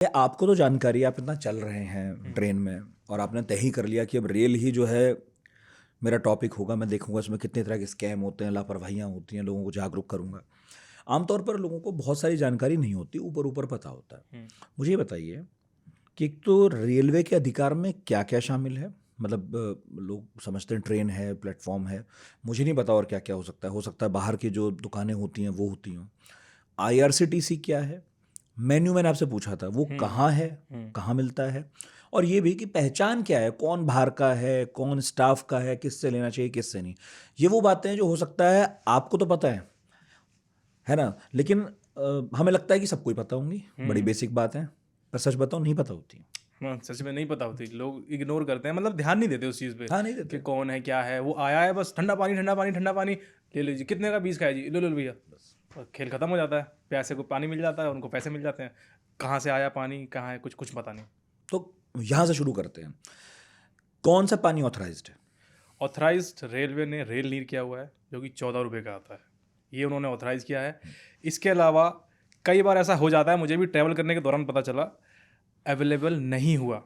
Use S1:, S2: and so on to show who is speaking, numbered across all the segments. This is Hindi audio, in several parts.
S1: आपको तो जानकारी है, आप इतना चल रहे हैं ट्रेन में और आपने तय ही कर लिया कि अब रेल ही जो है मेरा टॉपिक होगा। मैं देखूंगा इसमें कितने तरह के स्कैम होते हैं, लापरवाहियाँ होती हैं, लोगों को जागरूक करूंगा। आमतौर पर लोगों को बहुत सारी जानकारी नहीं होती, ऊपर ऊपर पता होता है। मुझे ये बताइए कि एक तो रेलवे के अधिकार में क्या क्या शामिल है। मतलब लोग समझते हैं ट्रेन है, प्लेटफॉर्म है, मुझे नहीं पता और क्या क्या हो सकता है। हो सकता है बाहर की जो दुकानें होती हैं वो होती हों। आईआरसीटीसी क्या है, मेन्यू मैंने आपसे पूछा था वो कहाँ है, कहाँ मिलता है, और ये भी कि पहचान क्या है, कौन बाहर का है, कौन स्टाफ का है, किससे लेना चाहिए किससे नहीं। ये वो बातें हैं जो हो सकता है आपको तो पता है ना, लेकिन हमें लगता है कि सबको ही पता होंगी, बड़ी बेसिक बात है, पर सच बताओ नहीं पता होती।
S2: हाँ, सच में नहीं पता होती। लोग इग्नोर करते हैं, मतलब ध्यान नहीं देते उस चीज़ पे
S1: हाँ, नहीं देते।
S2: कि कौन है क्या है। वो आया है बस, ठंडा पानी ठंडा पानी ठंडा पानी ले लीजिए, कितने का 20 का है जी, लो लो भैया, बस और खेल खत्म हो जाता है। प्यासे को पानी मिल जाता है, उनको पैसे मिल जाते हैं। कहाँ से आया पानी, कहाँ है, कुछ कुछ पता नहीं।
S1: तो यहाँ से शुरू करते हैं, कौन सा पानी ऑथराइज्ड है?
S2: ऑथराइज्ड रेलवे ने रेल नीर किया हुआ है, जो कि 14 रुपये का आता है। ये उन्होंने ऑथराइज़ किया है। इसके अलावा कई बार ऐसा हो जाता है, मुझे भी ट्रैवल करने के दौरान पता चला, अवेलेबल नहीं हुआ।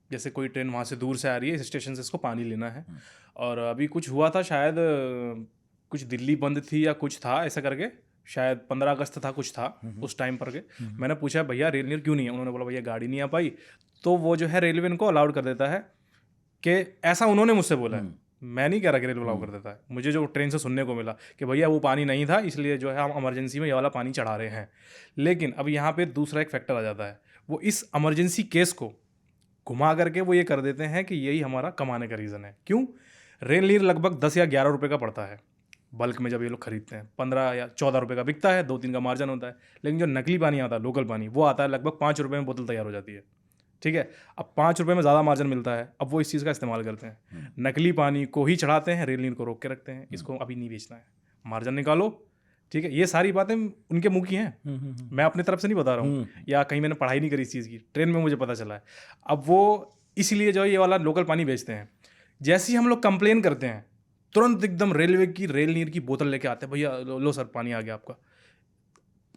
S2: जैसे कोई ट्रेन वहाँ से दूर से आ रही है, इस स्टेशन से इसको पानी लेना है, और अभी कुछ हुआ था शायद, कुछ दिल्ली बंद थी या कुछ था ऐसा करके, शायद 15 अगस्त था, कुछ था उस टाइम पर के। मैंने पूछा भैया रेल नीर क्यों नहीं है, उन्होंने बोला भैया गाड़ी नहीं आ पाई। तो वो जो है रेलवे इनको अलाउड कर देता है, कि ऐसा उन्होंने मुझसे बोला है, मैं नहीं कह रहा कि रेलवे अलाउ कर देता है। मुझे जो ट्रेन से सुनने को मिला कि भैया वो पानी नहीं था, इसलिए जो है हम इमरजेंसी में ये वाला पानी चढ़ा रहे हैं। लेकिन अब यहाँ पे दूसरा एक फैक्टर आ जाता है, वो इस इमरजेंसी केस को घुमा करके वो ये कर देते हैं कि यही हमारा कमाने का रीज़न है। क्यों? रेल नीर लगभग 10 या 11 रुपये का पड़ता है बल्क में, जब ये लोग खरीदते हैं 15 या 14 रुपये का बिकता है, 2-3 का मार्जिन होता है। लेकिन जो नकली पानी आता है, लोकल पानी, वो आता है लगभग 5 रुपये में बोतल तैयार हो जाती है। ठीक है, अब 5 रुपये में ज़्यादा मार्जिन मिलता है, अब वो इस चीज़ का इस्तेमाल करते हैं, नकली पानी को ही चढ़ाते हैं, रेल नीर को रोक के रखते हैं, इसको अभी नहीं बेचना है, मार्जिन निकालो। ठीक है, ये सारी बातें उनके मुंह की हैं, मैं अपनी तरफ से नहीं बता रहा हूँ, या कहीं मैंने पढ़ाई नहीं करी इस चीज़ की, ट्रेन में मुझे पता चला है। अब वो इसलिए जो है ये वाला लोकल पानी बेचते हैं। जैसे ही हम लोग कंप्लेन करते हैं, तुरंत एकदम रेलवे की रेल नीर की बोतल लेके आते हैं, भैया लो सर पानी आ गया आपका।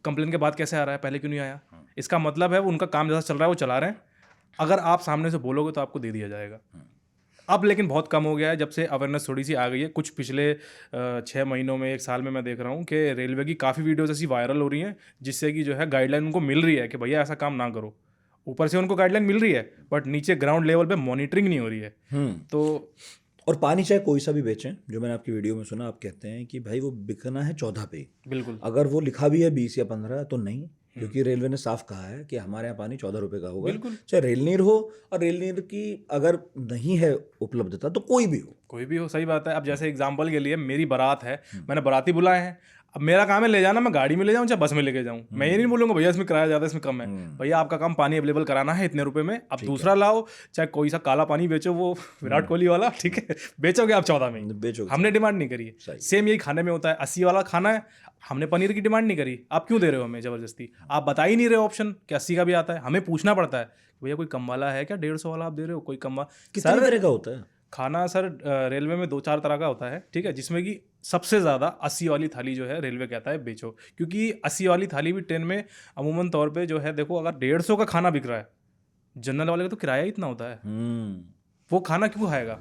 S2: कंप्लेन के बाद कैसे आ रहा है, पहले क्यों नहीं आया? इसका मतलब है उनका काम जैसा चल रहा है वो चला रहे हैं, अगर आप सामने से बोलोगे तो आपको दे दिया जाएगा। अब लेकिन बहुत कम हो गया है, जब से अवेयरनेस थोड़ी सी आ गई है, कुछ पिछले 6 महीनों में, 1 साल में मैं देख रहा हूँ कि रेलवे की काफ़ी वीडियोस ऐसी वायरल हो रही हैं, जिससे कि जो है गाइडलाइन उनको मिल रही है कि भैया ऐसा काम ना करो। ऊपर से उनको गाइडलाइन मिल रही है, बट नीचे ग्राउंड लेवल पे मॉनिटरिंग नहीं हो रही है। तो
S1: और पानी चाहे कोई सा भी बेचें, जो मैंने आपकी वीडियो में सुना, आप कहते हैं कि भाई वो बिकना है 14 पे,
S2: बिल्कुल
S1: अगर वो लिखा भी है 20 या 15 तो नहीं, क्योंकि रेलवे ने साफ कहा है कि हमारे यहाँ पानी 14 रुपये का होगा,
S2: बिल्कुल,
S1: चाहे रेल नीर हो। और रेल नीर की अगर नहीं है उपलब्धता तो कोई भी हो।
S2: कोई भी हो, सही बात है। अब जैसे एग्जांपल के लिए मेरी बारात है, मैंने बाराती बुलाए हैं, अब मेरा काम है ले जाना, मैं गाड़ी में ले जाऊँ चाहे बस में लेके जाऊँ, मैं ये नहीं बोलूँगा भैया इसमें किराया ज़्यादा इसमें कम है। भैया आपका काम पानी अवेलेबल कराना है इतने रुपए में, अब दूसरा लाओ, चाहे कोई सा काला पानी बेचो, वो विराट कोहली वाला, ठीक है, बेचोगे आप 14 में ही,
S1: बेचोगे,
S2: हमने डिमांड नहीं करी है। सेम यही खाने में होता है, 80 वाला खाना है, हमने पनीर की डिमांड नहीं करी, आप क्यों दे रहे हो हमें ज़बरदस्ती? आप बता ही नहीं रहे ऑप्शन कि 80 का भी आता है, हमें पूछना पड़ता है भैया कोई कम वाला है क्या, 150 वाला आप दे रहे हो, कोई कम वाला।
S1: कितने तरह का होता है
S2: खाना सर रेलवे में 2-4 तरह का होता है, ठीक है, जिसमें कि सबसे ज़्यादा 80 वाली थाली जो है रेलवे कहता है बेचो, क्योंकि 80 वाली थाली भी ट्रेन में अमूमन तौर पे जो है, देखो अगर 150 का खाना बिक रहा है, जनरल वाले का तो किराया ही इतना होता है, वो खाना क्यों खाएगा?